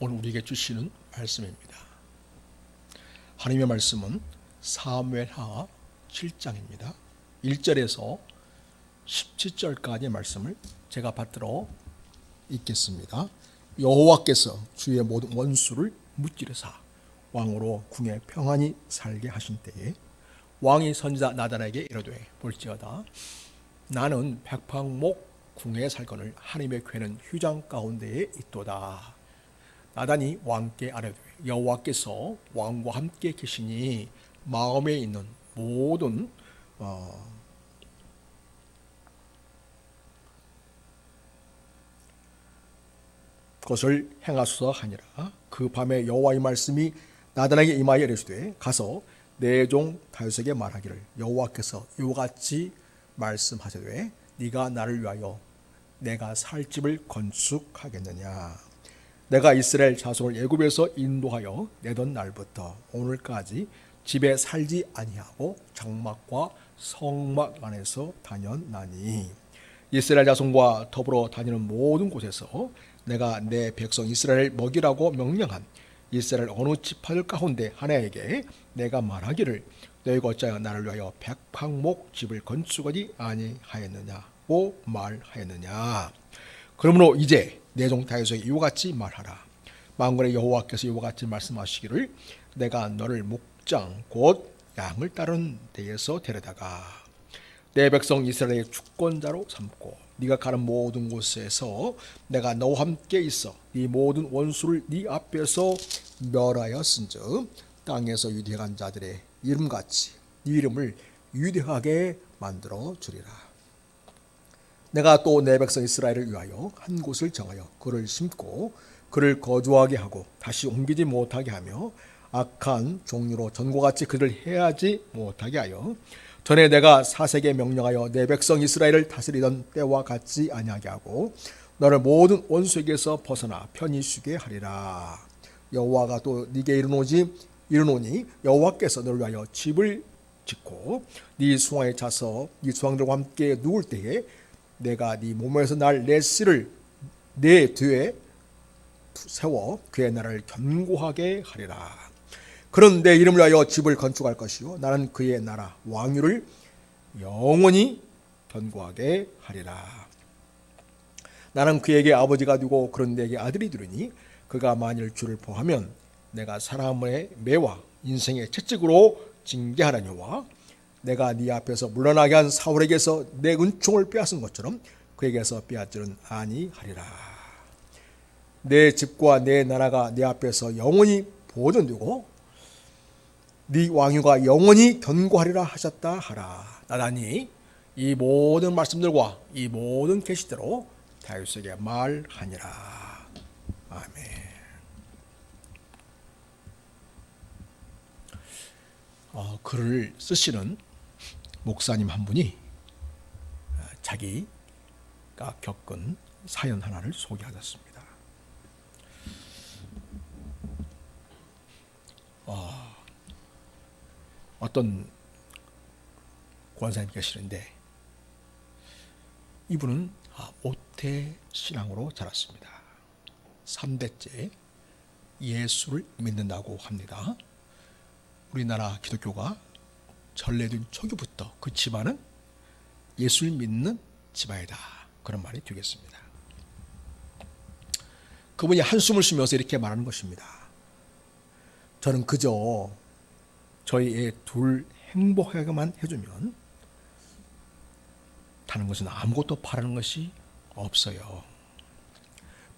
오늘 우리에게 주시는 말씀입니다. 하나님의 말씀은 사무엘하 7장입니다. 1절에서 17절까지의 말씀을 제가 받들어 읽겠습니다. 여호와께서 주의 모든 원수를 무찌르사 왕으로 궁에 평안히 살게 하신 때에 왕이 선지자 나단에게 이르되 볼지어다 나는 백팡목 궁에 살거늘 하나님의 궤는 휴장 가운데에 있도다. 나단이 왕께 아뢰되 여호와께서 왕과 함께 계시니 마음에 있는 모든 것을 행하소서 하니라. 그 밤에 여호와의 말씀이 나단에게 임하여 이르시되 가서 내 종 다윗에게 말하기를 여호와께서 이와 같이 말씀하시되 네가 나를 위하여 내가 살 집을 건축하겠느냐. 내가 이스라엘 자손을 애굽에서 인도하여 내던 날부터 오늘까지 집에 살지 아니하고 장막과 성막 안에서 다녔나니 이스라엘 자손과 더불어 다니는 모든 곳에서 내가 내 백성 이스라엘을 먹이라고 명령한 이스라엘 어느 지파들 가운데 하나에게 내가 말하기를 너희가 어찌하여 나를 위하여 백팡목 집을 건축하지 아니하였느냐고 말하였느냐. 그러므로 이제 내 종 다윗에게 이와 같이 말하라. 만군의 여호와께서 이와 같이 말씀하시기를 내가 너를 목장 곧 양을 따르는 데에서 데려다가 내 백성 이스라엘의 주권자로 삼고 네가 가는 모든 곳에서 내가 너와 함께 있어 네 모든 원수를 네 앞에서 멸하였은즉 땅에서 유대한 자들의 이름같이 네 이름을 유대하게 만들어 주리라. 내가 또 내 백성 이스라엘을 위하여 한 곳을 정하여 그를 심고 그를 거주하게 하고 다시 옮기지 못하게 하며 악한 종류로 전과 같이 그를 해하지 못하게 하여 전에 내가 사색에 명령하여 내 백성 이스라엘을 다스리던 때와 같이 아니하게 하고 너를 모든 원수에게서 벗어나 편히 쉬게 하리라. 여호와가 또 네게 이르노니 여호와께서 너를 위하여 집을 짓고 네 수왕에 차서 네 수왕들과 함께 누울 때에 내가 네 몸에서 날 내 씨를 내 뒤에 세워 그의 나라를 견고하게 하리라. 그런 내 이름을 위하여 집을 건축할 것이요 나는 그의 나라 왕위를 영원히 견고하게 하리라. 나는 그에게 아버지가 되고 그런 내게 아들이 되리니 그가 만일 주를 보하면 내가 사람의 매와 인생의 채찍으로 징계하라니와 내가 네 앞에서 물러나게 한 사울에게서 내 은총을 빼앗은 것처럼 그에게서 빼앗지는 아니하리라. 내 집과 내 나라가 내 앞에서 영원히 보존되고 네 왕위가 영원히 견고하리라 하셨다 하라. 나단이 이 모든 말씀들과 이 모든 계시대로 다윗에게 말하니라. 아멘. 글을 쓰시는 목사님 한 분이 자기가 겪은 사연 하나를 소개하셨습니다. 어떤 권사님 계시는데 이분은 모태 신앙으로 자랐습니다. 3대째 예수를 믿는다고 합니다. 우리나라 기독교가 전래된 초기부터 그 집안은 예수를 믿는 집안이다. 그런 말이 되겠습니다. 그분이 한숨을 쉬면서 이렇게 말하는 것입니다. 저는 그저 저희 애 둘 행복하게만 해주면 다른 것은 아무것도 바라는 것이 없어요.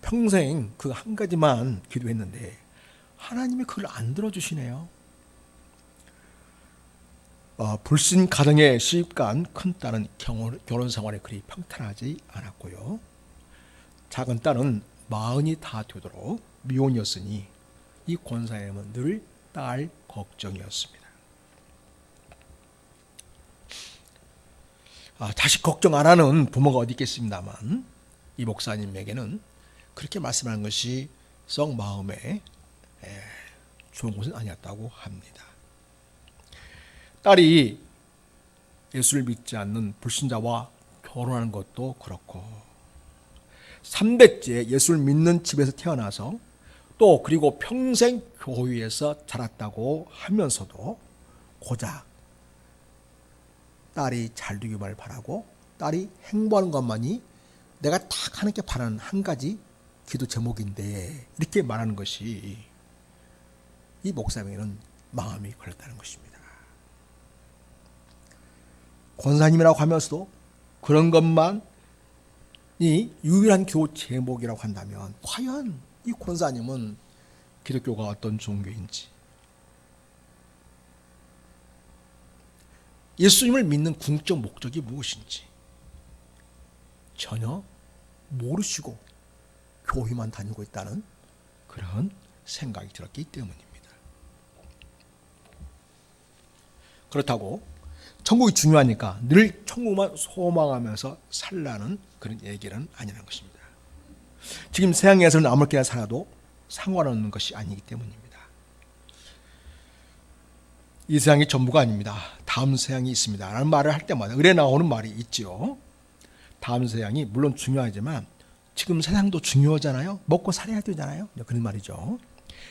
평생 그 한 가지만 기도했는데 하나님이 그걸 안 들어주시네요. 불신 가정에 시집간 큰딸은 결혼 생활에 그리 평탄하지 않았고요. 작은 딸은 40이 다 되도록 미혼이었으니 이 권사님은 늘 딸 걱정이었습니다. 자식 걱정 안 하는 부모가 어디 있겠습니다만 이 목사님에게는 그렇게 말씀하는 것이 썩 마음에 좋은 것은 아니었다고 합니다. 딸이 예수를 믿지 않는 불신자와 결혼하는 것도 그렇고 3대째 예수를 믿는 집에서 태어나서 또 그리고 평생 교회에서 자랐다고 하면서도 고작 딸이 잘 되기를 바라고 딸이 행복하는 것만이 내가 딱 하나님께 바라는 한 가지 기도 제목인데, 이렇게 말하는 것이 이 목사님에게는 마음이 걸렸다는 것입니다. 권사님이라고 하면서도 그런 것만이 유일한 기도 제목이라고 한다면 과연 이 권사님은 기독교가 어떤 종교인지, 예수님을 믿는 궁극적 목적이 무엇인지 전혀 모르시고 교회만 다니고 있다는 그런 생각이 들었기 때문입니다. 그렇다고 천국이 중요하니까 늘 천국만 소망하면서 살라는 그런 얘기는 아니라는 것입니다. 지금 세상에서는 아무렇게나 살아도 상관없는 것이 아니기 때문입니다. 이 세상이 전부가 아닙니다. 다음 세상이 있습니다 라는 말을 할 때마다 의례 나오는 말이 있죠. 다음 세상이 물론 중요하지만 지금 세상도 중요하잖아요. 먹고 살아야 되잖아요. 그런 말이죠.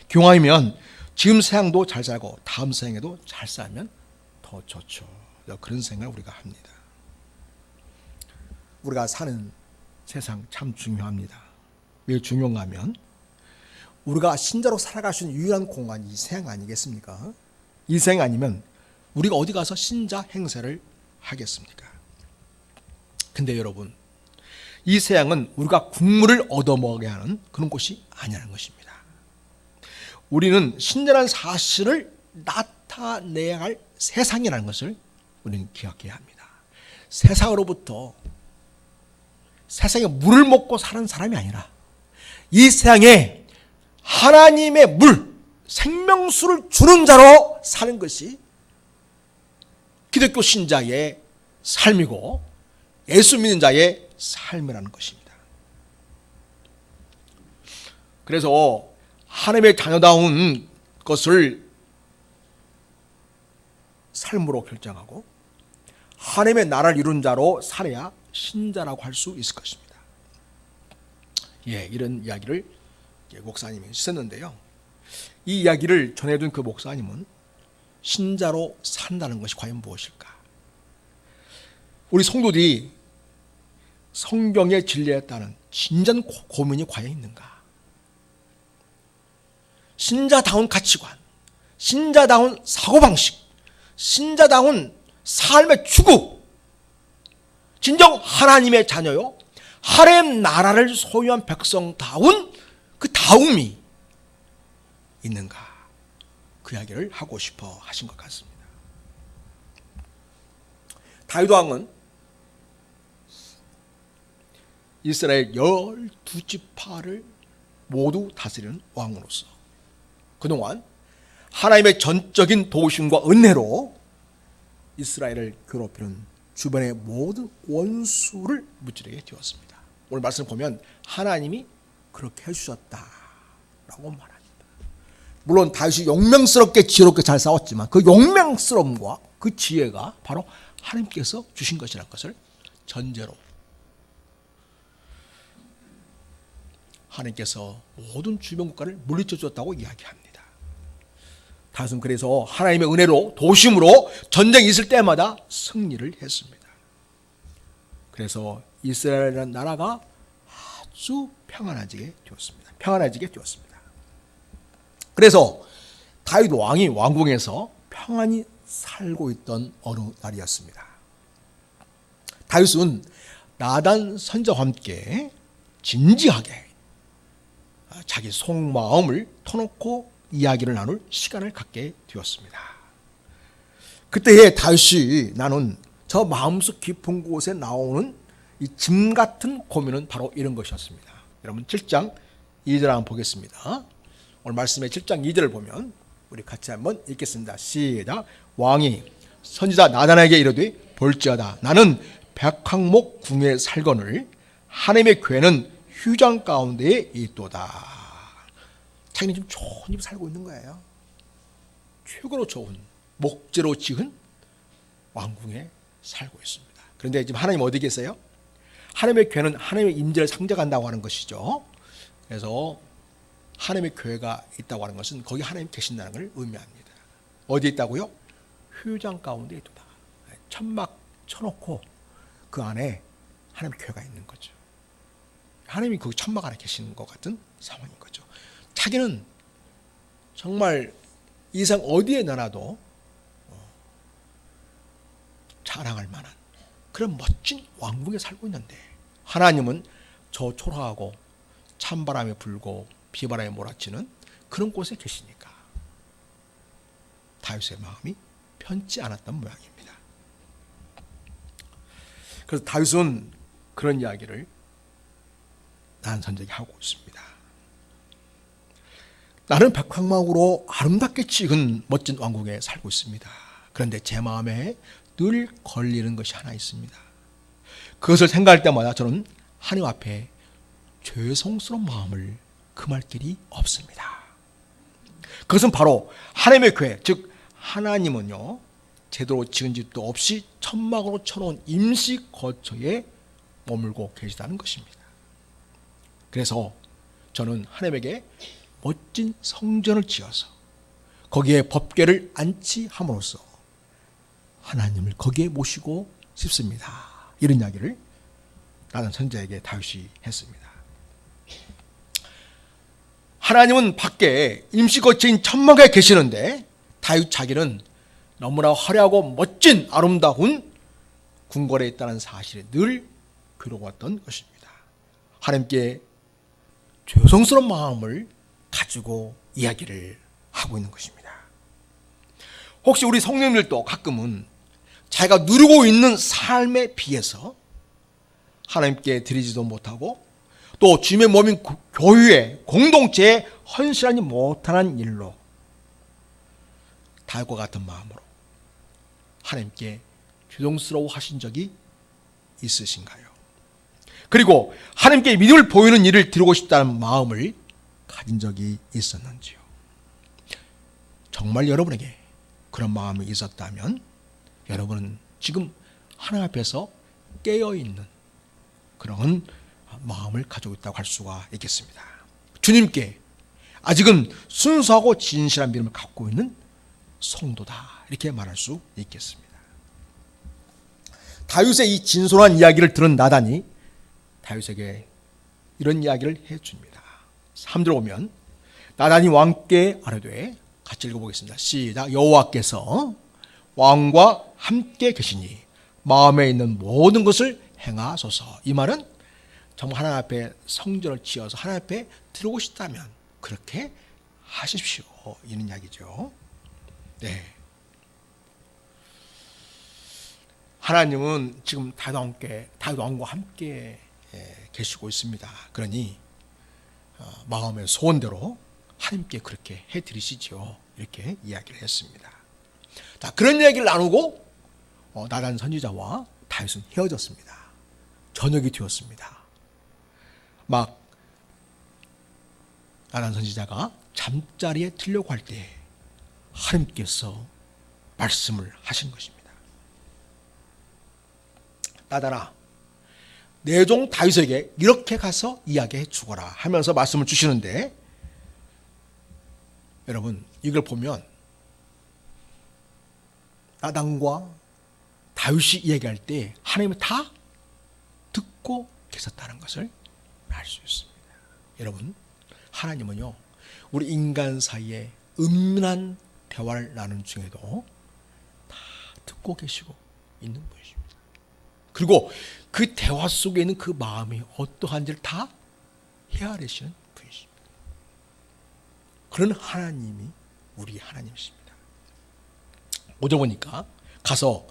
기왕이면 지금 세상도 잘 살고 다음 세상에도 잘 살면 더 좋죠. 그런 생각을 우리가 합니다. 우리가 사는 세상 참 중요합니다. 왜 중요한가 하면 우리가 신자로 살아갈 수 있는 유일한 공간이 이 세상 아니겠습니까? 이 세상 아니면 우리가 어디 가서 신자 행세를 하겠습니까? 근데 여러분, 이 세상은 우리가 국물을 얻어먹어야 하는 그런 곳이 아니라는 것입니다. 우리는 신자라는 사실을 나타내야 할 세상이라는 것을 우리는 기억해야 합니다. 세상으로부터 세상에 물을 먹고 사는 사람이 아니라 이 세상에 하나님의 물, 생명수를 주는 자로 사는 것이 기독교 신자의 삶이고 예수 믿는 자의 삶이라는 것입니다. 그래서 하나님의 자녀다운 것을 삶으로 결정하고 하나님의 나라를 이룬 자로 살아야 신자라고 할 수 있을 것입니다. 이런 이야기를 목사님이 썼는데요. 이 이야기를 전해준 그 목사님은 신자로 산다는 것이 과연 무엇일까? 우리 성도들이 성경의 진리에 따른 진전 고민이 과연 있는가? 신자다운 가치관, 신자다운 사고방식, 신자다운 삶의 추구, 진정 하나님의 자녀요, 하나님 나라를 소유한 백성다운 그 다움이 있는가? 그 이야기를 하고 싶어 하신 것 같습니다. 다윗 왕은 이스라엘 12지파를 모두 다스리는 왕으로서 그동안 하나님의 전적인 도우심과 은혜로 이스라엘을 괴롭히는 주변의 모든 원수를 무찌르게 되었습니다. 오늘 말씀 보면 하나님이 그렇게 해주셨다라고 말합니다. 물론 다윗이 용맹스럽게 지혜롭게 잘 싸웠지만 그 용맹스러움과 그 지혜가 바로 하나님께서 주신 것이라는 것을 전제로 하나님께서 모든 주변 국가를 물리쳐 주었다고 이야기합니다. 다윗은 그래서 하나님의 은혜로 도심으로 전쟁이 있을 때마다 승리를 했습니다. 그래서 이스라엘이라는 나라가 아주 평안해지게 되었습니다. 그래서 다윗 왕이 왕궁에서 평안히 살고 있던 어느 날이었습니다. 다윗은 나단 선지자와 함께 진지하게 자기 속마음을 터놓고 이야기를 나눌 시간을 갖게 되었습니다. 그때에 다윗이 나눈 저 마음속 깊은 곳에 나오는 이 짐 같은 고민은 바로 이런 것이었습니다. 여러분 7장 2절 한번 보겠습니다. 오늘 말씀의 7장 2절을 보면 우리 같이 한번 읽겠습니다. 시작. 왕이 선지자 나단에게 이르되 볼지어다 나는 백항목 궁에 살거늘 하나님의 궤는 휴장 가운데에 있도다. 자기는 지금 좋은 집 살고 있는 거예요. 최고로 좋은 목재로 지은 왕궁에 살고 있습니다. 그런데 지금 하나님 어디 계세요? 하나님의 궤는 하나님의 임재를 상징한다고 하는 것이죠. 그래서 하나님의 교회가 있다고 하는 것은 거기 하나님 계신다는 걸 의미합니다. 어디에 있다고요? 휴장 가운데 있다. 천막 쳐놓고 그 안에 하나님의 교회가 있는 거죠. 하나님이 그 천막 안에 계시는 것 같은 상황인 거죠. 자기는 정말 이 세상 어디에 나라도 자랑할 만한 그런 멋진 왕국에 살고 있는데 하나님은 저 초라하고 찬바람이 불고 비바람이 몰아치는 그런 곳에 계시니까 다윗의 마음이 편치 않았던 모양입니다. 그래서 다윗은 그런 이야기를 나단 선지자에게 하고 있습니다. 나는 백황막으로 아름답게 찍은 멋진 왕국에 살고 있습니다. 그런데 제 마음에 늘 걸리는 것이 하나 있습니다. 그것을 생각할 때마다 저는 하나님 앞에 죄송스러운 마음을 금할 길이 없습니다. 그것은 바로 하나님의 교회, 즉 하나님은요 제대로 지은 집도 없이 천막으로 쳐놓은 임시 거처에 머물고 계시다는 것입니다. 그래서 저는 하나님에게 멋진 성전을 지어서 거기에 법궤를 안치함으로써 하나님을 거기에 모시고 싶습니다. 이런 이야기를 나단 선지자에게 다윗이 했습니다. 하나님은 밖에 임시거처인 천막에 계시는데 다윗 자기는 너무나 화려하고 멋진 아름다운 궁궐에 있다는 사실에 늘 괴로웠던 것입니다. 하나님께 죄송스러운 마음을 가지고 이야기를 하고 있는 것입니다. 혹시 우리 성령님들도 가끔은 자기가 누리고 있는 삶에 비해서 하나님께 드리지도 못하고 또 주님의 몸인 교회에 공동체에 헌신하지 못하는 일로 다윗과 같은 마음으로 하나님께 죄송스러워 하신 적이 있으신가요? 그리고 하나님께 믿음을 보이는 일을 드리고 싶다는 마음을 가진 적이 있었는지요? 정말 여러분에게 그런 마음이 있었다면 여러분은 지금 하나님 앞에서 깨어있는 그런 마음을 가지고 있다고 할 수가 있겠습니다. 주님께 아직은 순수하고 진실한 믿음을 갖고 있는 성도다 이렇게 말할 수 있겠습니다. 다윗의 이 진솔한 이야기를 들은 나단이 다윗에게 이런 이야기를 해줍니다. 3절 보면 나단이 왕께 아뢰되 같이 읽어보겠습니다. 시작. 여호와께서 왕과 함께 계시니 마음에 있는 모든 것을 행하소서. 이 말은 정말 하나님 앞에 성전을 지어서 하나님 앞에 드리고 싶다면 그렇게 하십시오. 이런 이야기죠. 네. 하나님은 지금 다윗 왕과 함께 계시고 있습니다. 그러니 마음의 소원대로 하나님께 그렇게 해드리시죠. 이렇게 이야기를 했습니다. 자, 그런 이야기를 나누고 나단 선지자와 다윗은 헤어졌습니다. 저녁이 되었습니다. 막 나단 선지자가 잠자리에 들려고 할 때 하나님께서 말씀을 하신 것입니다. 나단아, 내 종 다윗에게 이렇게 가서 이야기해 주거라 하면서 말씀을 주시는데 여러분 이걸 보면 나단과 다윗이 이야기할 때 하나님은 다 듣고 계셨다는 것을 알 수 있습니다. 여러분 하나님은요 우리 인간 사이에 은밀한 대화를 나누는 중에도 다 듣고 계시고 있는 분이십니다. 그리고 그 대화 속에 있는 그 마음이 어떠한지를 다 헤아리시는 분이십니다. 그런 하나님이 우리 하나님이십니다. 5절 보니까 가서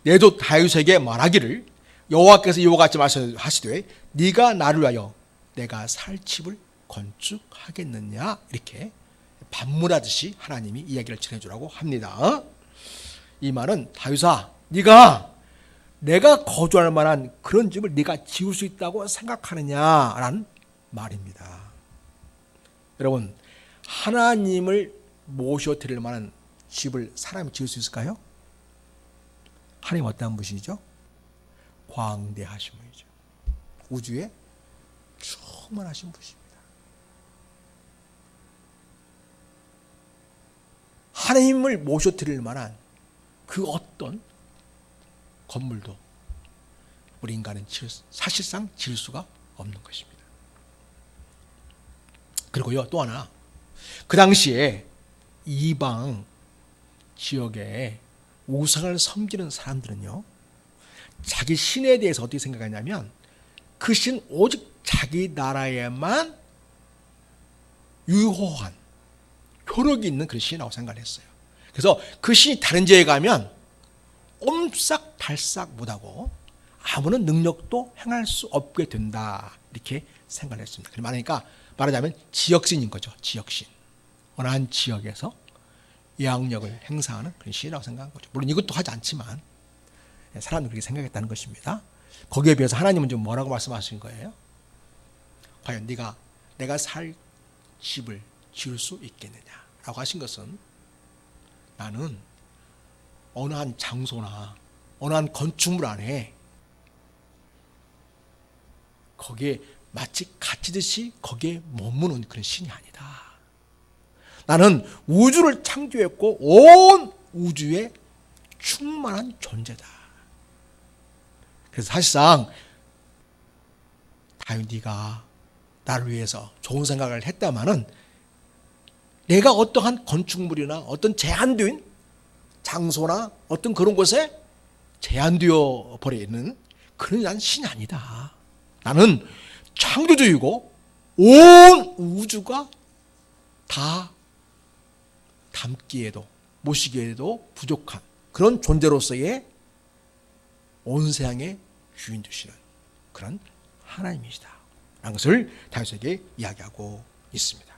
내도 다윗에게 말하기를 여호와께서 이와 같이 말씀하시되 네가 나를 위하여 내가 살 집을 건축하겠느냐 이렇게 반문하듯이 하나님이 이야기를 전해주라고 합니다. 이 말은 다윗아 네가 내가 거주할 만한 그런 집을 네가 지을 수 있다고 생각하느냐라는 말입니다. 여러분 하나님을 모셔드릴 만한 집을 사람이 지을 수 있을까요? 하나님 어떠한 분이시죠? 광대하신 분이죠. 우주에 충만하신 분이십니다. 하나님을 모셔드릴 만한 그 어떤 건물도 우리 인간은 사실상 지을 수가 없는 것입니다. 그리고요, 또 하나, 그 당시에 이방 지역에 우상을 섬기는 사람들은요, 자기 신에 대해서 어떻게 생각하냐면 그 신 오직 자기 나라에만 유효한 효력이 있는 그런 신이라고 생각을 했어요. 그래서 그 신이 다른 지역에 가면 옴싹달싹 못하고 아무런 능력도 행할 수 없게 된다, 이렇게 생각을 했습니다. 말하자면 지역신인 거죠. 지역신. 어느 한 지역에서 영향력을 행사하는 그런 신이라고 생각한 거죠. 물론 이것도 하지 않지만 사람들이 그렇게 생각했다는 것입니다. 거기에 비해서 하나님은 좀 뭐라고 말씀하신 거예요? 과연 내가 살 집을 지을 수 있겠느냐라고 하신 것은, 나는 어느 한 장소나 어느 한 건축물 안에 거기에 마치 갇히듯이 거기에 머무는 그런 신이 아니다. 나는 우주를 창조했고 온 우주에 충만한 존재다. 그래서 사실상 네가 나를 위해서 좋은 생각을 했다마는 내가 어떠한 건축물이나 어떤 제한된 장소나 어떤 그런 곳에 제한되어 버리는 그런 난 신이 아니다. 나는 창조주이고 온 우주가 다 담기에도 모시기에도 부족한 그런 존재로서의 온 세상의 주인 되시는 그런 하나님이시다 라는 것을 다윗에게 이야기하고 있습니다.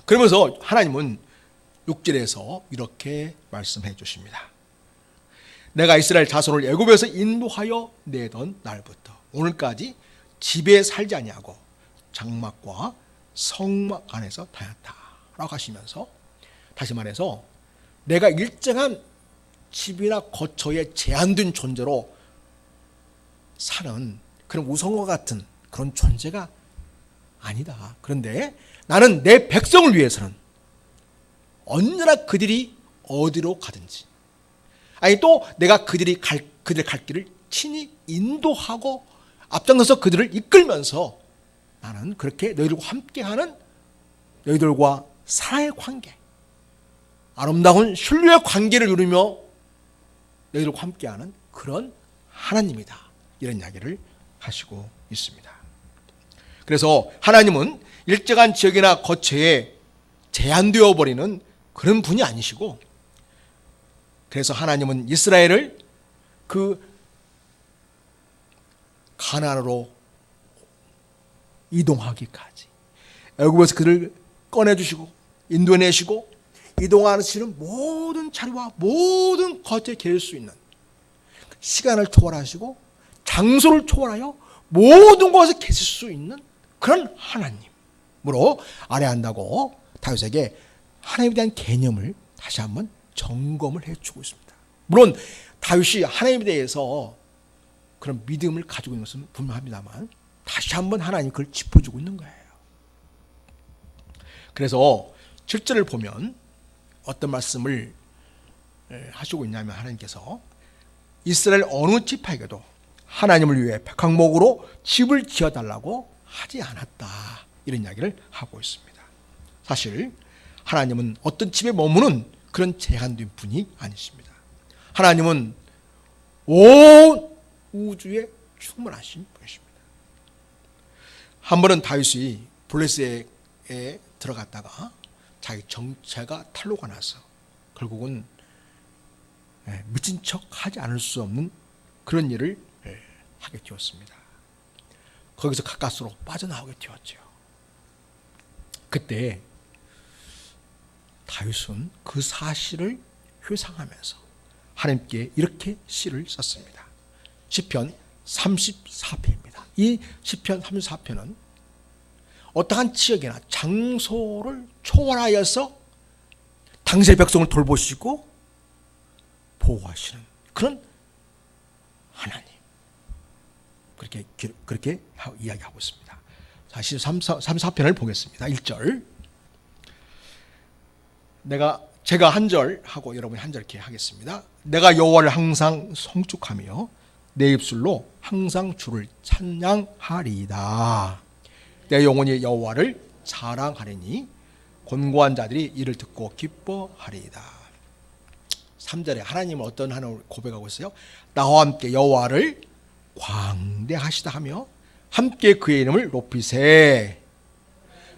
그러면서 하나님은 6절에서 이렇게 말씀해 주십니다. 내가 이스라엘 자손을 애굽에서 인도하여 내던 날부터 오늘까지 집에 살지 아니하고 장막과 성막 안에서 다녔다 라고 하시면서, 다시 말해서 내가 일정한 집이나 거처에 제한된 존재로 사는 그런 우상과 같은 그런 존재가 아니다. 그런데 나는 내 백성을 위해서는 언제나 그들이 어디로 가든지, 아니 또 내가 그들의 갈 길을 친히 인도하고 앞장서서 그들을 이끌면서 나는 그렇게 너희들과 함께하는, 너희들과 사랑의 관계, 아름다운 신뢰의 관계를 이루며 너희들과 함께하는 그런 하나님이다, 이런 이야기를 하시고 있습니다. 그래서 하나님은 일정한 지역이나 거처에 제한되어 버리는 그런 분이 아니시고, 그래서 하나님은 이스라엘을 그 가나안으로 이동하기까지 애굽에서 그를 꺼내주시고 인도해내시고 이동하시는 모든 자리와 모든 거처에 계실 수 있는, 시간을 초월하시고 장소를 초월하여 모든 곳에 계실 수 있는 그런 하나님으로 알아야 한다고 다윗에게 하나님에 대한 개념을 다시 한번 점검을 해주고 있습니다. 물론 다윗이 하나님에 대해서 그런 믿음을 가지고 있는 것은 분명합니다만 다시 한번 하나님 그걸 짚어주고 있는 거예요. 그래서 7절을 보면 어떤 말씀을 하시고 있냐면, 하나님께서 이스라엘 어느 지파에게도 하나님을 위해 백항목으로 집을 지어달라고 하지 않았다, 이런 이야기를 하고 있습니다. 사실 하나님은 어떤 집에 머무는 그런 제한된 분이 아니십니다. 하나님은 온 우주에 충만하신 분이십니다. 한 번은 다윗이 블레셋에 들어갔다가 자기 정체가 탄로가 나서 결국은 미친 척 하지 않을 수 없는 그런 일을 하게 되었습니다. 거기서 가까스로 빠져나오게 되었죠. 그때 다윗은 그 사실을 회상하면서 하나님께 이렇게 시를 썼습니다. 시편 34편입니다. 이 시편 34편은 어떠한 지역이나 장소를 초월하여서 당신의 백성을 돌보시고 보호하시는 그런 하나님, 그렇게 이야기하고 있습니다. 자, 34편을 보겠습니다. 1절. 제가 한 절 하고 여러분이 한 절 이렇게 하겠습니다. 내가 여호와를 항상 송축하며 내 입술로 항상 주를 찬양하리이다. 내 영혼이 여호와를 자랑하리니 곤고한 자들이 이를 듣고 기뻐하리이다. 3절에 하나님은 어떤 하나님을 고백하고 있어요? 나와 함께 여호와를 광대하시다 하며 함께 그의 이름을 높이세.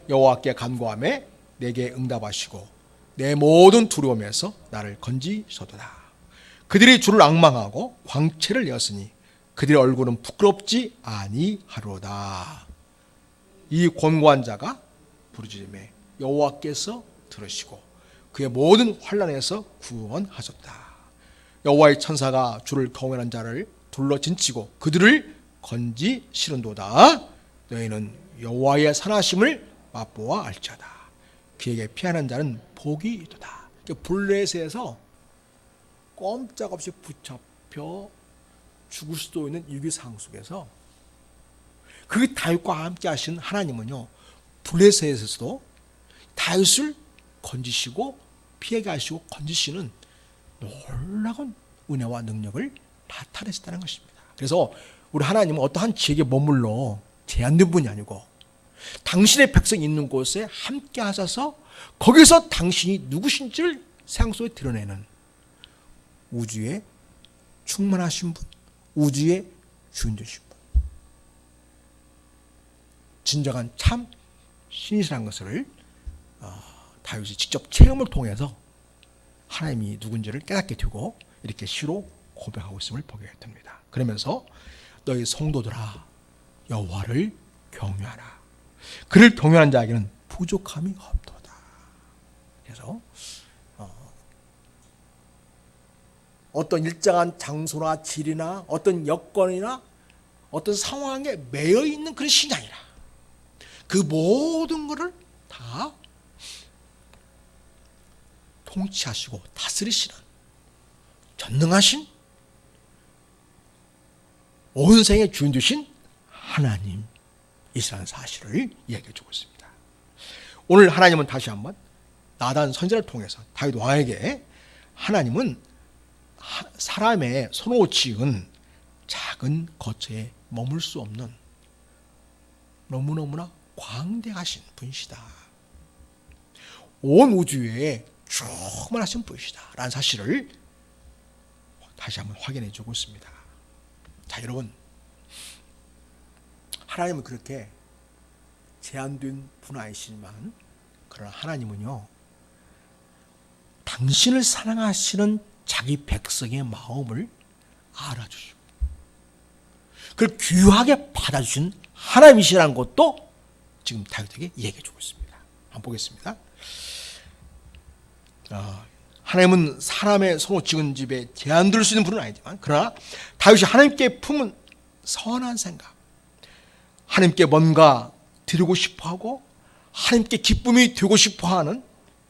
여호와께 간구하며 내게 응답하시고 내 모든 두려움에서 나를 건지소도다. 그들이 주를 앙망하고 광채를 여었으니 그들의 얼굴은 부끄럽지 아니하로다. 이 곤고한 자가 부르짖음에 여호와께서 들으시고 그의 모든 환난에서 구원하셨다. 여호와의 천사가 주를 경외하는 자를 둘러 진치고 그들을 건지시는도다. 너희는 여호와의 선하심을 맛보아 알지어다. 그에게 피하는 자는 복이 있도다. 블레셋에서 꼼짝없이 붙잡혀 죽을 수도 있는 위기상 속에서 그 다윗과 함께 하신 하나님은요, 블레셋에서도 다윗을 건지시고 피하게 하시고 건지시는 놀라운 은혜와 능력을 나타내셨다는 것입니다. 그래서 우리 하나님은 어떠한 지역에 머물러 제한된 분이 아니고 당신의 백성이 있는 곳에 함께 하셔서 거기서 당신이 누구신지를 세상 속에 드러내는 우주의 충만하신 분, 우주의 주인 되신 분, 진정한 참 신이라는 것을 다윗이 직접 체험을 통해서 하나님이 누군지를 깨닫게 되고 이렇게 시로 고백하고 있음을 보게 됩니다. 그러면서 너희 성도들아 여호와를 경외하라. 그를 경외하는 자에게는 부족함이 없도다. 그래서 어떤 일정한 장소나 질이나 어떤 여건이나 어떤 상황에 매여 있는 그런 신이 아니라 그 모든 것을 다 통치하시고 다스리시는 전능하신 온 생의 주인 되신 하나님이시라는 사실을 이야기해 주고 있습니다. 오늘 하나님은 다시 한번 나단 선지자를 통해서 다윗 왕에게 하나님은 사람의 손으로 지은 작은 거처에 머물 수 없는 너무너무나 광대하신 분이시다. 온 우주에 충만하신 분이시다 라는 사실을 다시 한번 확인해 주고 있습니다. 자, 여러분, 하나님은 그렇게 제한된 분 아니시지만 그러나 하나님은요, 당신을 사랑하시는 자기 백성의 마음을 알아주시고 그걸 귀하게 받아주신 하나님이시라는 것도 지금 다윗에게 얘기해 주고 있습니다. 한번 보겠습니다. 하나님은 사람의 손으로 지은 집에 제한될 수 있는 분은 아니지만 그러나 다윗이 하나님께 품은 선한 생각, 하나님께 뭔가 드리고 싶어하고 하나님께 기쁨이 되고 싶어하는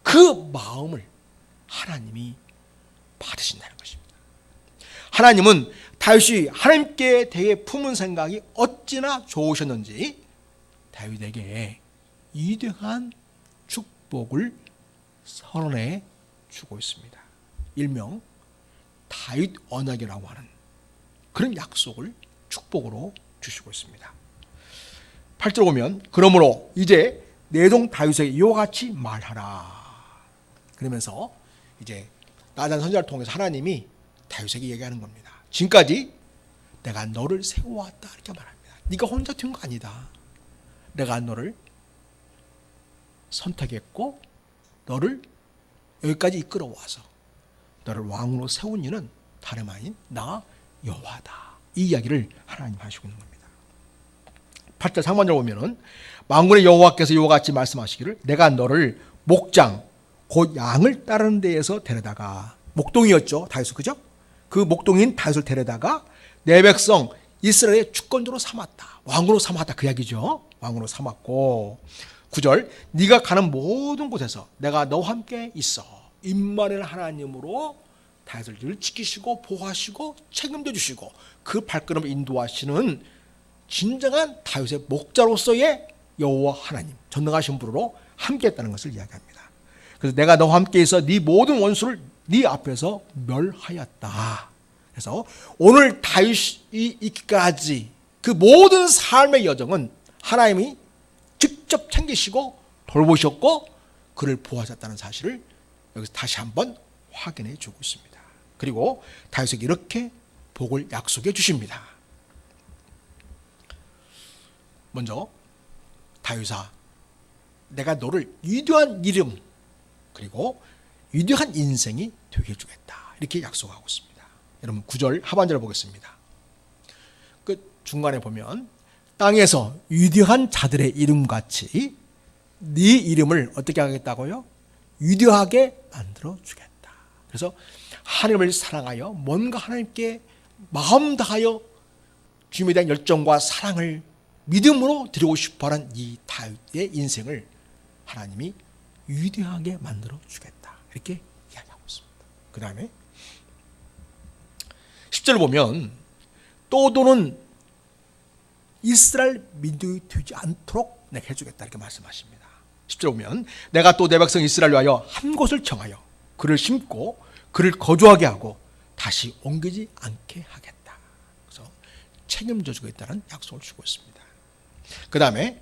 그 마음을 하나님이 받으신다는 것입니다. 하나님은 다윗이 하나님께 대해 품은 생각이 어찌나 좋으셨는지 다윗에게 위대한 축복을 선언해 주고 있습니다. 일명 다윗 언약이라고 하는 그런 약속을 축복으로 주시고 있습니다. 8절 보면 그러므로 이제 내 종 다윗에게 이와 같이 말하라. 그러면서 이제 나단 선지자를 통해서 하나님이 다윗에게 얘기하는 겁니다. 지금까지 내가 너를 세워왔다 이렇게 말합니다. 네가 혼자 된 거 아니다. 내가 너를 선택했고 너를 여기까지 이끌어와서 너를 왕으로 세운 이는 다름 아닌 나 여호와다. 이 이야기를 하나님 하시고 있는 겁니다. 8절 상반절 보면은 만군의 여호와께서 이와 같이 말씀하시기를 내가 너를 목장 곧 양을 따르는 데에서 데려다가 목동이었죠. 다윗 그죠? 그 목동인 다윗을 데려다가 내 백성 이스라엘의 주권자로 삼았다. 왕으로 삼았다 그 이야기죠. 왕으로 삼았고 9절 네가 가는 모든 곳에서 내가 너와 함께 있어 임마누엘 하나님으로 다윗을 늘 지키시고 보호하시고 책임져 주시고 그 발걸음을 인도하시는 진정한 다윗의 목자로서의 여호와 하나님 전능하신 분으로 함께 했다는 것을 이야기합니다. 그래서 내가 너와 함께 있어 네 모든 원수를 네 앞에서 멸하였다. 그래서 오늘 다윗이 있기까지 그 모든 삶의 여정은 하나님이 직접 챙기시고 돌보셨고 그를 보호하셨다는 사실을 여기서 다시 한번 확인해 주고 있습니다. 그리고 다윗에게 이렇게 복을 약속해 주십니다. 먼저 다윗아, 내가 너를 위대한 이름 그리고 위대한 인생이 되게 해주겠다. 이렇게 약속하고 있습니다. 여러분 9절 하반절을 보겠습니다. 그 중간에 보면 땅에서 위대한 자들의 이름같이 네 이름을 어떻게 하겠다고요? 위대하게 만들어 주겠다. 그래서 하나님을 사랑하여 뭔가 하나님께 마음 다하여 주님에 대한 열정과 사랑을 믿음으로 드리고 싶어하는 이 다윗의 인생을 하나님이 위대하게 만들어 주겠다. 이렇게 이야기하고 있습니다. 그 다음에 10절을 보면 또 도는 이스라엘 민족이 되지 않도록 내가 해주겠다 이렇게 말씀하십니다. 10절 보면 내가 또 내 백성 이스라엘을 위하여 한 곳을 정하여 그를 심고 그를 거주하게 하고 다시 옮기지 않게 하겠다. 그래서 책임져 주겠다는 약속을 주고 있습니다. 그 다음에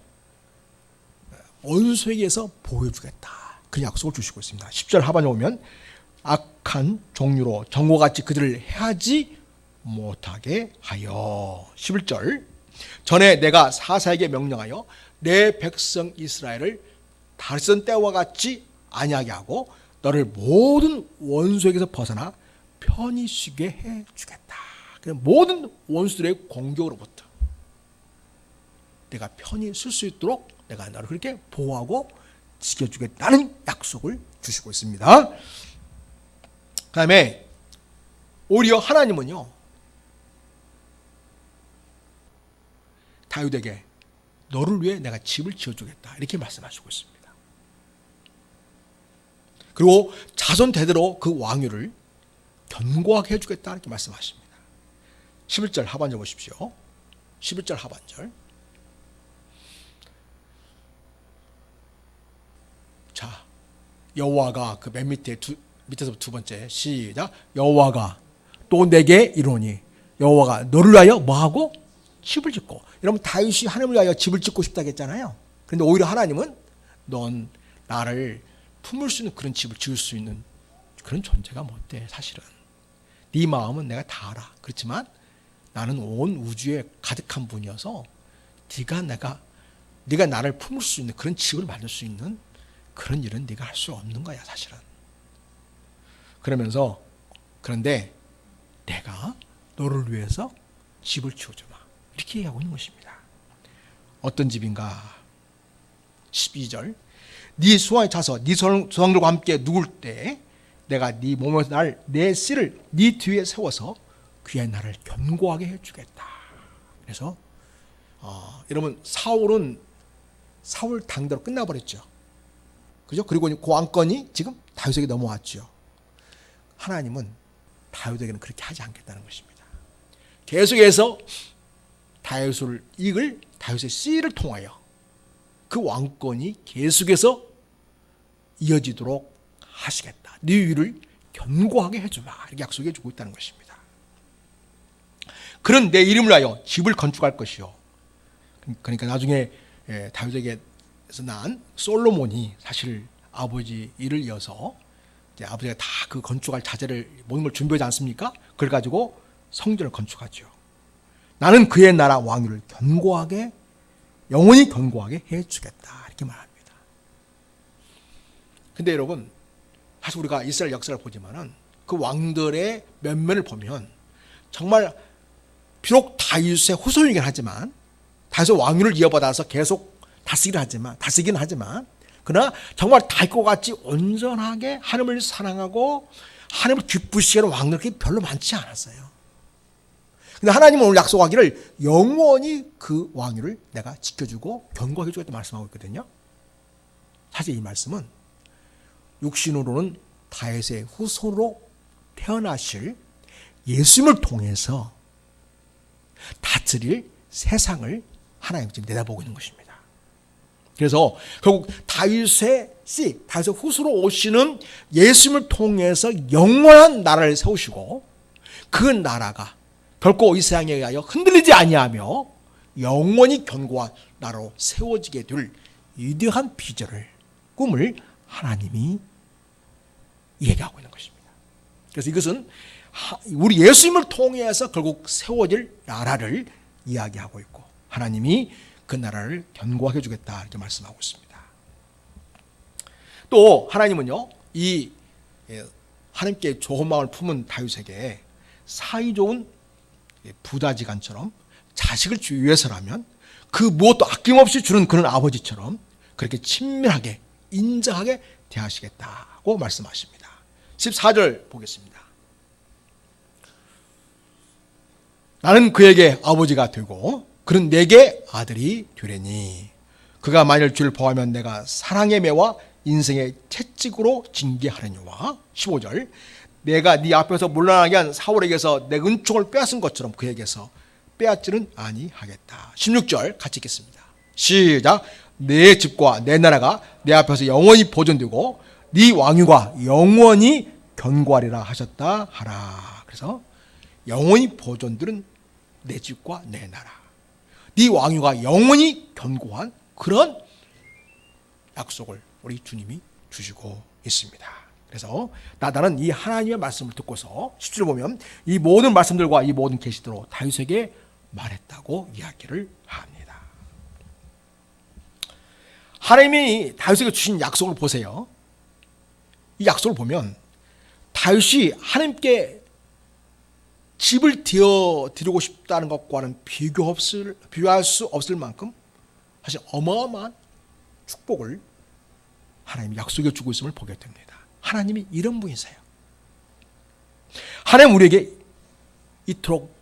원수에게서 보호해주겠다. 그 약속을 주시고 있습니다. 10절 하반에 보면 악한 종류로 정오같이 그들을 해하지 못하게 하여. 11절 전에 내가 사사에게 명령하여 내 백성 이스라엘을 다른 때와 같이 아니하게 하고 너를 모든 원수에게서 벗어나 편히 쉬게 해주겠다. 모든 원수들의 공격으로부터 내가 편히 쓸 수 있도록 내가 너를 그렇게 보호하고 지켜주겠다는 약속을 주시고 있습니다. 그 다음에 오히려 하나님은요 다윗에게 너를 위해 내가 집을 지어주겠다 이렇게 말씀하시고 있습니다. 그리고 자손 대대로 그 왕위를 견고하게 해주겠다 이렇게 말씀하십니다. 11절 하반절 보십시오. 11절 하반절. 자, 여호와가 그 맨 밑에서 두 번째 시작. 여호와가 또 내게 이르노니 여호와가 너를 위하여 뭐하고? 집을 짓고. 여러분 다윗이 하나님을 위하여 집을 짓고 싶다고 했잖아요. 그런데 오히려 하나님은 넌 나를 품을 수 있는 그런 집을 지을 수 있는 그런 존재가 못 돼. 사실은 네 마음은 내가 다 알아. 그렇지만 나는 온 우주에 가득한 분이어서 네가 나를 품을 수 있는 그런 집을 만들 수 있는 그런 일은 네가 할 수 없는 거야 사실은. 그러면서 그런데 내가 너를 위해서 집을 지어주마 이렇게 얘기하고 있는 것입니다. 어떤 집인가? 12절 네 수왕에 차서 네 조상들과 함께 누울 때 내가 네 몸에서 내 씨를 네 뒤에 세워서 그의 나를 견고하게 해주겠다. 그래서 여러분 사울 당대로 끝나버렸죠. 그죠? 그리고 그 왕권이 지금 다윗에게 넘어왔죠. 하나님은 다윗에게는 그렇게 하지 않겠다는 것입니다. 계속해서 다윗을 이길 다윗의 씨를 통하여 그 왕권이 계속해서 이어지도록 하시겠다. 네 위를 견고하게 해주마. 이렇게 약속해 주고 있다는 것입니다. 그런 내 이름을 하여 집을 건축할 것이요. 그러니까 나중에 다윗에게서 난 솔로몬이 사실 아버지 일을 이어서 이제 아버지가 다 그 건축할 자재를 모든 걸 준비하지 않습니까? 그걸 가지고 성전을 건축하죠. 나는 그의 나라 왕위를 견고하게 영원히 견고하게 해주겠다 이렇게 말합니다. 근데 여러분 사실 우리가 이스라엘 역사를 보지만은 그 왕들의 면면을 보면 정말 비록 다윗의 후손이긴 하지만 다윗의 왕위를 이어받아서 계속 다스리긴 하지만 그러나 정말 다윗과 같이 온전하게 하나님을 사랑하고 하나님을 기쁘시게 하는 왕들이 별로 많지 않았어요. 근데 하나님은 오늘 약속하기를 영원히 그 왕위를 내가 지켜주고 견고하게 해주겠다 말씀하고 있거든요. 사실 이 말씀은 육신으로는 다윗의 후손으로 태어나실 예수님을 통해서 다스릴 세상을 하나님 지금 내다보고 있는 것입니다. 그래서 결국 다윗의 다윗의 후손으로 오시는 예수님을 통해서 영원한 나라를 세우시고 그 나라가 결코 이 세상에 의하여 흔들리지 아니하며 영원히 견고한 나라로 세워지게 될 위대한 비전을, 꿈을 하나님이 얘기하고 있는 것입니다. 그래서 이것은 우리 예수님을 통해서 결국 세워질 나라를 이야기하고 있고 하나님이 그 나라를 견고하게 해주겠다 이렇게 말씀하고 있습니다. 또 하나님은요, 이 하나님께 좋은 마음을 품은 다윗에게 사이좋은 부다지간처럼 자식을 주기 위해서라면 그 무엇도 아낌없이 주는 그런 아버지처럼 그렇게 친밀하게 인정하게 대하시겠다고 말씀하십니다. 14절 보겠습니다. 나는 그에게 아버지가 되고 그는 내게 아들이 되리니 그가 만일 주를 보하면 내가 사랑의 매와 인생의 채찍으로 징계하려니와 15절 내가 네 앞에서 물러나게 한 사울에게서 내 은총을 빼앗은 것처럼 그에게서 빼앗지는 아니하겠다. 16절 같이 읽겠습니다. 시작. 내 집과 내 나라가 내 앞에서 영원히 보존되고 네 왕위가 영원히 견고하리라 하셨다 하라. 그래서 영원히 보존되는 내 집과 내 나라, 네 왕위가 영원히 견고한 그런 약속을 우리 주님이 주시고 있습니다. 그래서 나는 이 하나님의 말씀을 듣고서 10절 보면 이 모든 말씀들과 이 모든 계시대로 다윗에게 말했다고 이야기를 합니다. 하나님이 다윗에게 주신 약속을 보세요. 이 약속을 보면 다윗이 하나님께 집을 드리고 싶다는 것과는 비교할 수 없을 만큼 사실 어마어마한 축복을 하나님이 약속해 주고 있음을 보게 됩니다. 하나님이 이런 분이세요. 하나님 우리에게 이토록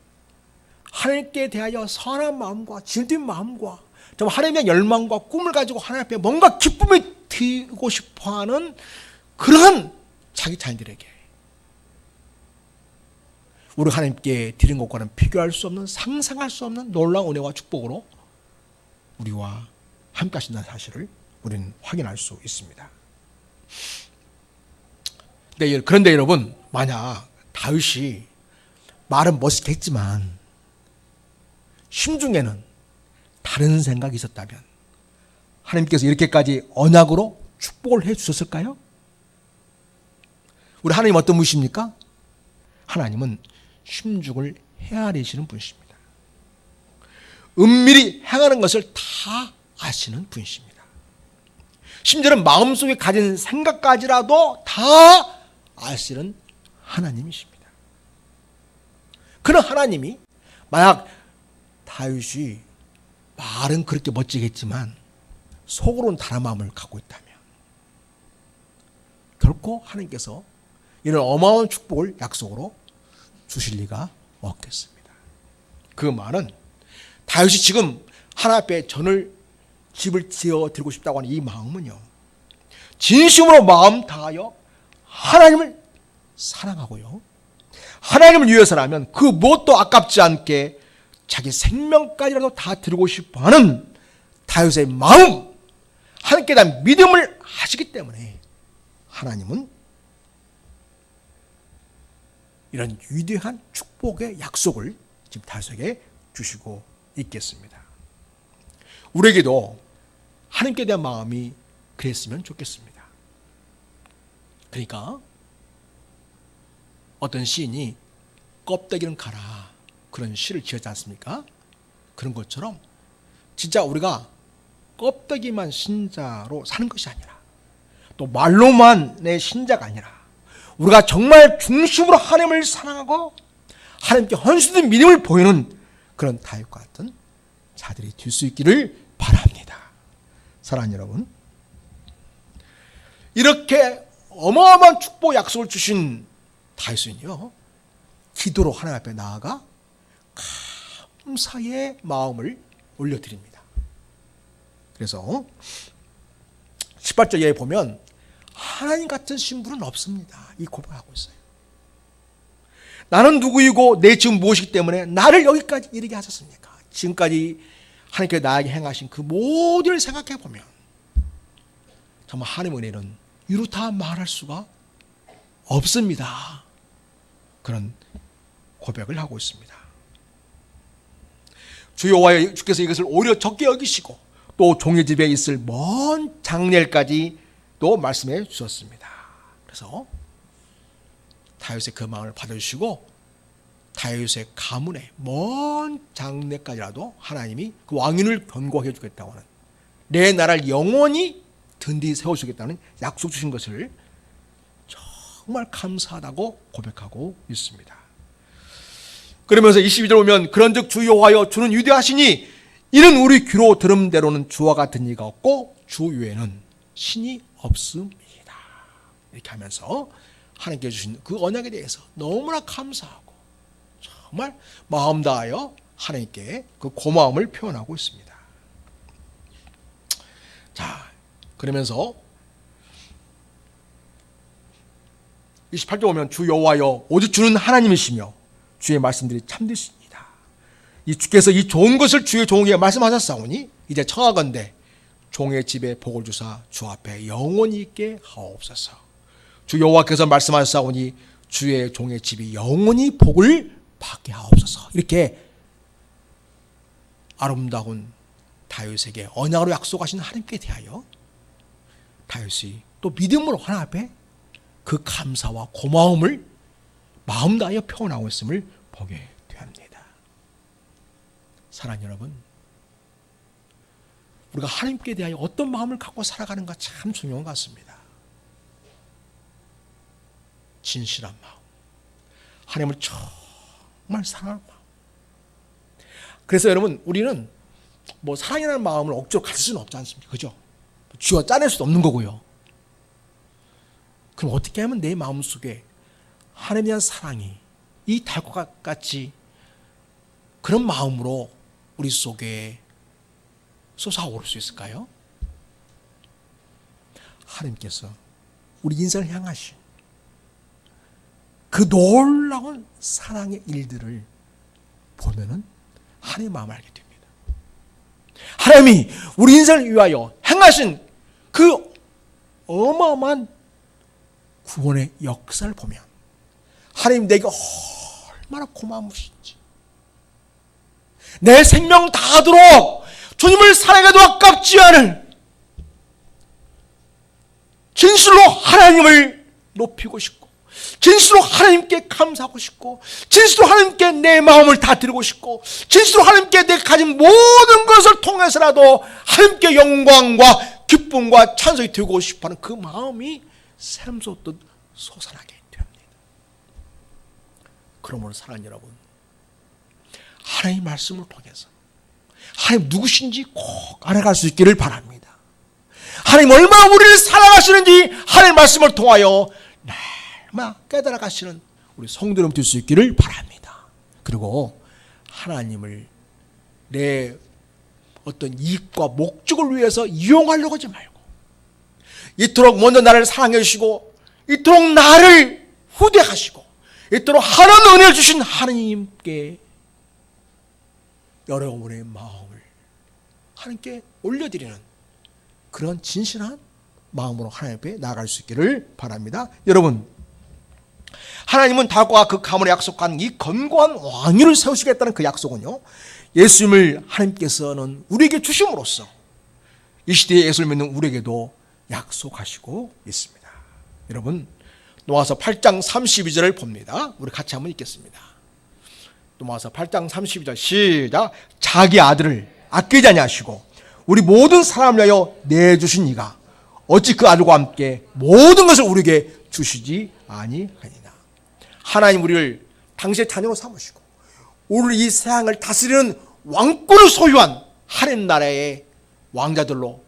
하나님께 대하여 선한 마음과 진진 마음과 하나님의 열망과 꿈을 가지고 하나님 앞에 뭔가 기쁨을 드리고 싶어하는 그러한 자기 자녀들에게 우리 하나님께 드린 것과는 비교할 수 없는, 상상할 수 없는 놀라운 은혜와 축복으로 우리와 함께 하신다는 사실을 우리는 확인할 수 있습니다. 그런데 여러분, 만약 다윗이 말은 멋있게 했지만 심중에는 다른 생각이 있었다면 하나님께서 이렇게까지 언약으로 축복을 해 주셨을까요? 우리 하나님 어떤 분이십니까? 하나님은 심중을 헤아리시는 분이십니다. 은밀히 행하는 것을 다 아시는 분이십니다. 심지어는 마음속에 가진 생각까지라도 다 아시는 하나님이십니다. 그런 하나님이 만약 다윗이 말은 그렇게 멋지게 했지만 속으로는 다른 마음을 갖고 있다면 결코 하나님께서 이런 어마어마한 축복을 약속으로 주실 리가 없겠습니다. 그 말은 다윗이 지금 하나님 앞에 집을 지어 드리고 싶다고 하는 이 마음은요, 진심으로 마음 다하여 하나님을 사랑하고요, 하나님을 위해서라면 그 무엇도 아깝지 않게 자기 생명까지라도 다 드리고 싶어하는 다윗의 마음, 하나님께 대한 믿음을 하시기 때문에 하나님은 이런 위대한 축복의 약속을 지금 다윗에게 주시고 있겠습니다. 우리에게도 하나님께 대한 마음이 그랬으면 좋겠습니다. 그러니까 어떤 시인이 껍데기는 가라 그런 시를 지었지 않습니까? 그런 것처럼 진짜 우리가 껍데기만 신자로 사는 것이 아니라 또 말로만의 신자가 아니라 우리가 정말 중심으로 하나님을 사랑하고 하나님께 헌신된 믿음을 보이는 그런 다윗과 같은 자들이 될 수 있기를 바랍니다. 사랑하는 여러분, 이렇게 어마어마한 축복 약속을 주신 다윗은요, 기도로 하나님 앞에 나아가 감사의 마음을 올려드립니다. 그래서 18절 이하에 보면 하나님 같은 신분은 없습니다. 이 고백하고 있어요. 나는 누구이고 내 지금 무엇이기 때문에 나를 여기까지 이르게 하셨습니까? 지금까지 하나님께서 나에게 행하신 그 모든 걸 생각해 보면 정말 하나님의 은혜는 이루다 말할 수가 없습니다. 그런 고백을 하고 있습니다. 주 여호와여 주께서 이것을 오히려 적게 여기시고 또 종의 집에 있을 먼 장래까지 또 말씀해 주셨습니다. 그래서 다윗의 그 마음을 받아주시고 다윗의 가문의 먼 장래까지라도 하나님이 그 왕위를 견고하게 해주겠다고 하는, 내 나라를 영원히 든든히 세워주겠다는 약속 주신 것을 정말 감사하다고 고백하고 있습니다. 그러면서 22절 보면 그런즉 주 여호와여 주는 위대하시니 이는 우리 귀로 들은 대로는 주와 같은 이가 없고 주 외에는 신이 없음이다. 이렇게 하면서 하나님께 주신 그 언약에 대해서 너무나 감사하고 정말 마음 다하여 하나님께 그 고마움을 표현하고 있습니다. 자, 그러면서 28절 보면 주 여호와여 오직 주는 하나님이시며 주의 말씀들이 참되십니다. 이 주께서 이 좋은 것을 주의 종에게 말씀하셨사오니 이제 청하건대 종의 집에 복을 주사 주 앞에 영원히 있게 하옵소서. 주 여호와께서 말씀하셨사오니 주의 종의 집이 영원히 복을 받게 하옵소서. 이렇게 아름다운 다윗에게 언약으로 약속하신 하나님께 대하여 다윗이 또 믿음으로 하나님 앞에 그 감사와 고마움을 마음 다하여 표현하고 있음을 보게 됩니다. 사랑하는 여러분, 우리가 하나님께 대하여 어떤 마음을 갖고 살아가는가 참 중요한 것 같습니다. 진실한 마음, 하나님을 정말 사랑하는 마음. 그래서 여러분, 우리는 뭐 사랑이라는 마음을 억지로 가질 수는 없지 않습니까? 그죠? 쥐어 짜낼 수도 없는 거고요. 그럼 어떻게 하면 내 마음속에 하나님에 대한 사랑이 이 달과 같이 그런 마음으로 우리 속에 솟아오를 수 있을까요? 하나님께서 우리 인생을 향하신 그 놀라운 사랑의 일들을 보면은 하나님의 마음을 알게 됩니다. 하나님이 우리 인생을 위하여 행하신 그 어마어마한 구원의 역사를 보면 하나님 내게 얼마나 고마우신지, 내 생명 다하도록 주님을 사랑해도 아깝지 않을 진실로 하나님을 높이고 싶고, 진실로 하나님께 감사하고 싶고, 진실로 하나님께 내 마음을 다 드리고 싶고, 진실로 하나님께 내가 가진 모든 것을 통해서라도 하나님께 영광과 기쁨과 찬송이 되고 싶어하는 그 마음이 샘솟듯 솟아나게 됩니다. 그러므로 사랑하는 여러분, 하나님의 말씀을 통해서 하나님 누구신지 꼭 알아갈 수 있기를 바랍니다. 하나님 얼마나 우리를 사랑하시는지 하나님의 말씀을 통하여 날마다 깨달아 가시는 우리 성도님 될 수 있기를 바랍니다. 그리고 하나님을 내 어떤 이익과 목적을 위해서 이용하려고 하지 말고, 이토록 먼저 나를 사랑해 주시고 이토록 나를 후대하시고 이토록 하나님 은혜를 주신 하나님께 여러분의 마음을 하나님께 올려드리는 그런 진실한 마음으로 하나님 앞에 나아갈 수 있기를 바랍니다. 여러분, 하나님은 다윗과 그 가문에 약속한 이 견고한 왕위를 세우시겠다는 그 약속은요, 예수님을 하나님께서는 우리에게 주심으로써 이 시대에 예수를 믿는 우리에게도 약속하시고 있습니다. 여러분, 로마서 8장 32절을 봅니다. 우리 같이 한번 읽겠습니다. 로마서 8장 32절 시작. 자기 아들을 아끼지 아니하시고 우리 모든 사람을 위하여 내주신 이가 어찌 그 아들과 함께 모든 것을 우리에게 주시지 아니하니나. 하나님 우리를 당신의 자녀로 삼으시고 오늘 이 세상을 다스리는 왕권을 소유한 하나님 나라의 왕자들로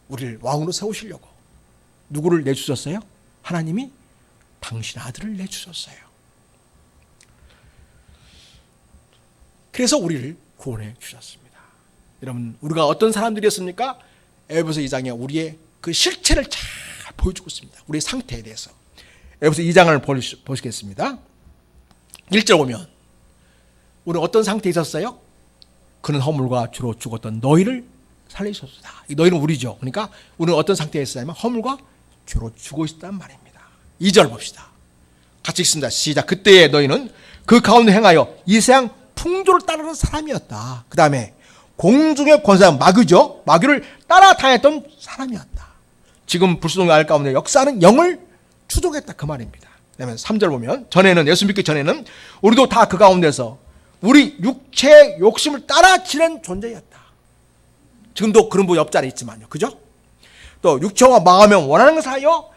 우리를 왕으로 세우시려고 누구를 내주셨어요? 하나님이 당신 아들을 내주셨어요. 그래서 우리를 구원해 주셨습니다. 여러분, 우리가 어떤 사람들이었습니까? 에베소 2장에 우리의 그 실체를 잘 보여주고 있습니다. 우리의 상태에 대해서. 에베소 2장을 보시겠습니다. 1절 보면 우리는 어떤 상태에 있었어요? 그는 허물과 주로 죽었던 너희를 살리셨다. 너희는 우리죠. 그러니까 우리는 어떤 상태에 있었냐면 허물과 죄로 죽어 있었단 말입니다. 2절 봅시다. 같이 읽습니다. 시작. 그때에 너희는 그 가운데 행하여 이 세상 풍조를 따르는 사람이었다. 그 다음에 공중의 권세자 마귀죠. 마귀를 따라다녔던 사람이었다. 지금 불순종의 알 가운데 역사하는 영을 추종했다. 그 말입니다. 그다음에 3절 보면 전에는 예수 믿기 전에는 우리도 다 그 가운데서 우리 육체의 욕심을 따라 지낸 존재였다. 지금도 그런 분 옆자리에 있지만요. 그죠? 또 육체와 마음에 원하는 것을 하여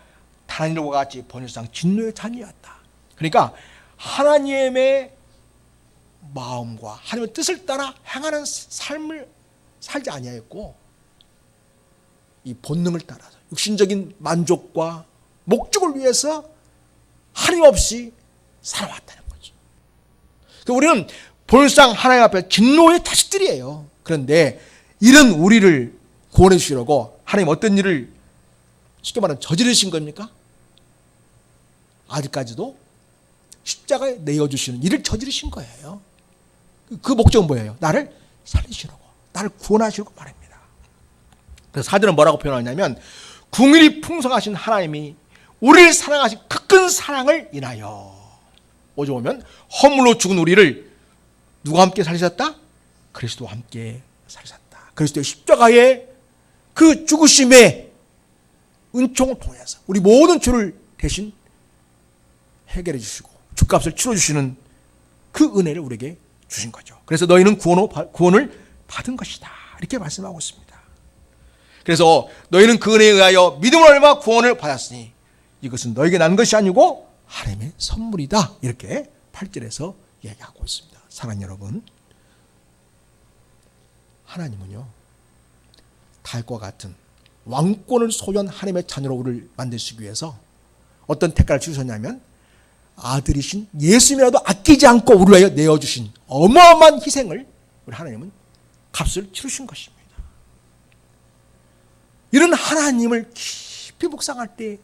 다른 일과 같이 번일상 진노의 자녀였다. 그러니까 하나님의 마음과 하나님의 뜻을 따라 행하는 삶을 살지 아니하였고 이 본능을 따라서 육신적인 만족과 목적을 위해서 하나님 없이 살아왔다는 거죠. 우리는 본상 하나님 앞에 진노의 자식들이에요. 그런데 이런 우리를 구원해 주시려고 하나님 어떤 일을 쉽게 말하면 저지르신 겁니까? 아직까지도 십자가에 내어주시는 일을 저지르신 거예요. 그 목적은 뭐예요? 나를 살리시려고, 나를 구원하시려고 말입니다. 그래서 사도는 뭐라고 표현하냐면 궁일이 풍성하신 하나님이 우리를 사랑하신 그 큰 사랑을 인하여 5절 보면 허물로 죽은 우리를 누가 함께 살리셨다? 그리스도와 함께 살리셨다. 그리스도의 십자가의 그 죽으심의 은총을 통해서 우리 모든 죄를 대신 해결해 주시고 죽값을 치러 주시는 그 은혜를 우리에게 주신 거죠. 그래서 너희는 구원을 받은 것이다. 이렇게 말씀하고 있습니다. 그래서 너희는 그 은혜에 의하여 믿음을 얼마 구원을 받았으니 이것은 너에게 난 것이 아니고 하나님의 선물이다. 이렇게 8절에서 얘기하고 있습니다. 사랑하는 여러분, 하나님은요 다윗과 같은 왕권을 소유한 하나님의 자녀로 우리를 만드시기 위해서 어떤 대가를 치르셨냐면 아들이신 예수님이라도 아끼지 않고 우리를 위하여 내어주신 어마어마한 희생을 우리 하나님은 값을 치르신 것입니다. 이런 하나님을 깊이 묵상할 때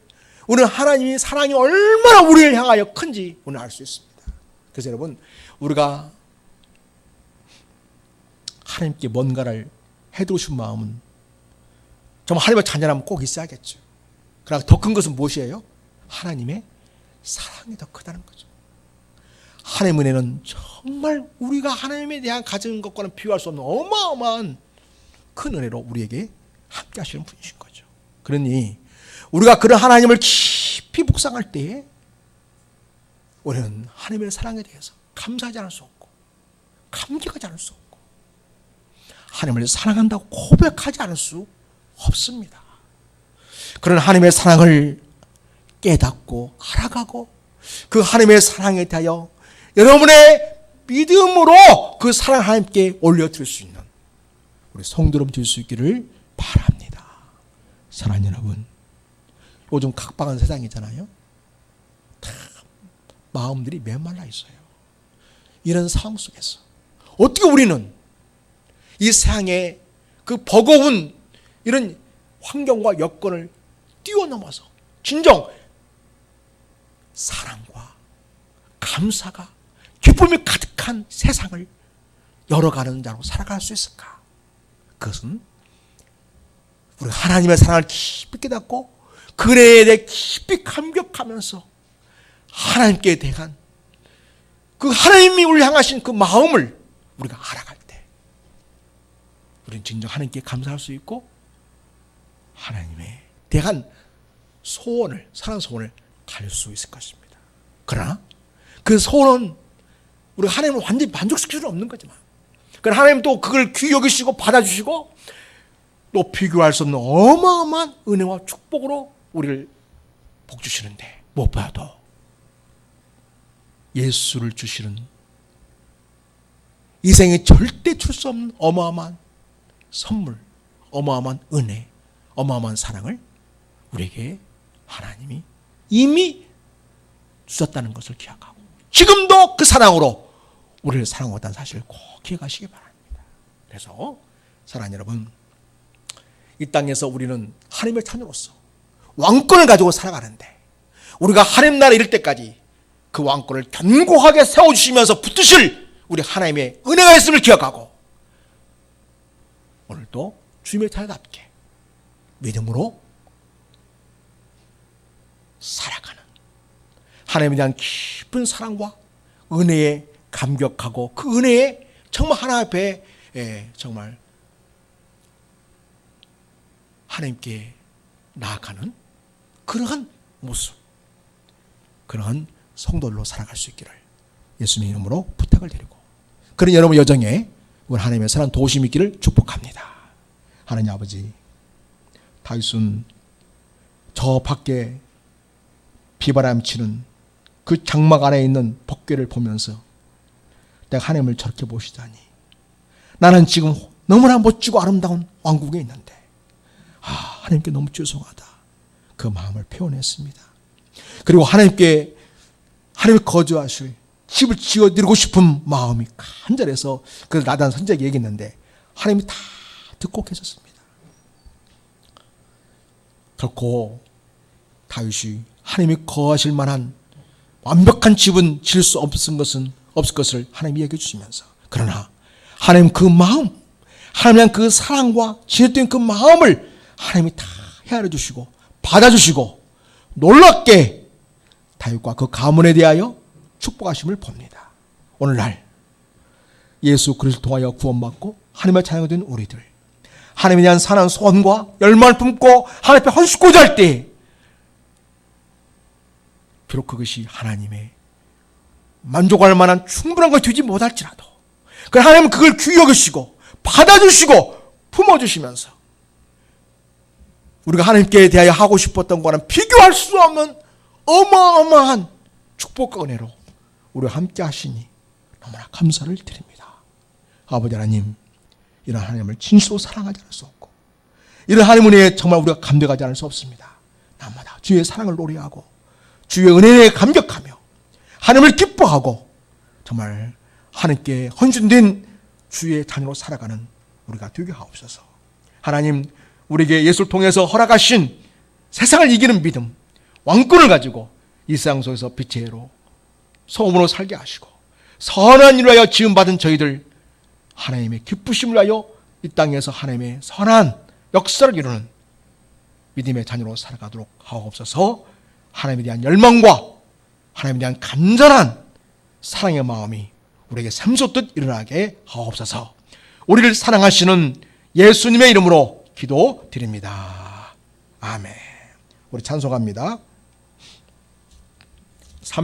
우리는 하나님의 사랑이 얼마나 우리를 향하여 큰지 우리는 알 수 있습니다. 그래서 여러분, 우리가 하나님께 뭔가를 해드리고 싶은 마음은 정말 하나님의 자녀라면 꼭 있어야겠죠. 그러나 더 큰 것은 무엇이에요? 하나님의 사랑이 더 크다는 거죠. 하나님의 은혜는 정말 우리가 하나님에 대한 가진 것과는 비교할 수 없는 어마어마한 큰 은혜로 우리에게 함께 하시는 분이신 거죠. 그러니 우리가 그런 하나님을 깊이 묵상할 때에 우리는 하나님의 사랑에 대해서 감사하지 않을 수 없고 감격하지 않을 수 없고 하나님을 사랑한다고 고백하지 않을 수 없습니다. 그런 하나님의 사랑을 깨닫고 알아가고 그 하나님의 사랑에 대하여 여러분의 믿음으로 그 사랑 하나님께 올려드릴 수 있는 우리 성도 여러분 될 수 있기를 바랍니다. 사랑하는 여러분, 요즘 각박한 세상이잖아요. 다 마음들이 메말라 있어요. 이런 상황 속에서 어떻게 우리는 이 세상의 그 버거운 이런 환경과 여건을 뛰어넘어서 진정 사랑과 감사가 기쁨이 가득한 세상을 열어가는 자로 살아갈 수 있을까? 그것은 우리 하나님의 사랑을 깊이 깨닫고 그 은혜에 대해 깊이 감격하면서 하나님께 대한 그 하나님이 우리를 향하신 그 마음을 우리가 알아갈 때 우리는 진정 하나님께 감사할 수 있고 하나님에 대한 소원을, 사랑 소원을 가질 수 있을 것입니다. 그러나 그 소원은 우리가 하나님을 완전히 만족시킬 수는 없는 거지만 그러나 하나님 또 그걸 귀히 여기시고 받아주시고 또 비교할 수 없는 어마어마한 은혜와 축복으로 우리를 복주시는데 무엇보다도 예수를 주시는 이 생에 절대 줄 수 없는 어마어마한 선물, 어마어마한 은혜, 어마어마한 사랑을 우리에게 하나님이 이미 주셨다는 것을 기억하고 지금도 그 사랑으로 우리를 사랑하다는 사실을 꼭 기억하시기 바랍니다. 그래서 사랑하는 여러분, 이 땅에서 우리는 하나님의 자녀로서 왕권을 가지고 살아가는데 우리가 하나님 나라에 이를 때까지 그 왕권을 견고하게 세워주시면서 붙드실 우리 하나님의 은혜가 있음을 기억하고 오늘도 주님의 자녀답게 믿음으로 살아가는 하나님에 대한 깊은 사랑과 은혜에 감격하고 그 은혜에 정말 하나님 앞에 정말 하나님께 나아가는 그러한 모습, 그러한 성도들로 살아갈 수 있기를 예수님의 이름으로 부탁을 드리고, 그런 여러분 여정에 우리 하나님의 사랑 도우심이 있기를 축복합니다. 하나님 아버지, 다윗은 저 밖에 비바람 치는 그 장막 안에 있는 벚괴를 보면서 내가 하나님을 저렇게 보시다니, 나는 지금 너무나 멋지고 아름다운 왕국에 있는데 하나님께 너무 죄송하다, 그 마음을 표현했습니다. 그리고 하나님께 하나님이 거주하실 집을 지어드리고 싶은 마음이 간절해서 그걸 나단 선지자에게 얘기했는데 하나님이 다 듣고 계셨습니다. 결코 다윗이 하나님이 거하실 만한 완벽한 집은 지을 수 없을 것을 하나님이 얘기해 주시면서, 그러나 하나님 그 마음, 하나님의 그 사랑과 지냈던 그 마음을 하나님이 다 헤아려 주시고 받아주시고 놀랍게 다윗과 그 가문에 대하여 축복하심을 봅니다. 오늘날 예수 그리스도를 통하여 구원받고 하나님의 자녀가 된 우리들, 하나님에 대한 선한 소원과 열망을 품고 하나님 앞에 헌신고자 할 때, 비록 그것이 하나님의 만족할 만한 충분한 것이 되지 못할지라도 하나님은 그걸 귀히 여기시고 받아주시고 품어주시면서 우리가 하나님께 대하여 하고 싶었던 것과는 비교할 수 없는 어마어마한 축복과 은혜로 우리와 함께 하시니 너무나 감사를 드립니다. 아버지 하나님, 이런 하나님을 진실로 사랑하지 않을 수 없고 이런 하나님 은혜에 정말 우리가 감격하지 않을 수 없습니다. 날마다 주의 사랑을 노래하고 주의 은혜에 감격하며 하나님을 기뻐하고 정말 하나님께 헌신된 주의 자녀로 살아가는 우리가 되게 하옵소서. 하나님, 우리에게 예수를 통해서 허락하신 세상을 이기는 믿음, 왕권을 가지고 이 세상 속에서 빛의 해로 소음으로 살게 하시고 선한 일을 하여 지음받은 저희들 하나님의 기쁘심을 하여 이 땅에서 하나님의 선한 역사를 이루는 믿음의 자녀로 살아가도록 하옵소서. 하나님에 대한 열망과 하나님에 대한 간절한 사랑의 마음이 우리에게 샘솟듯 일어나게 하옵소서. 우리를 사랑하시는 예수님의 이름으로 기도드립니다. 아멘. 우리 찬송합니다.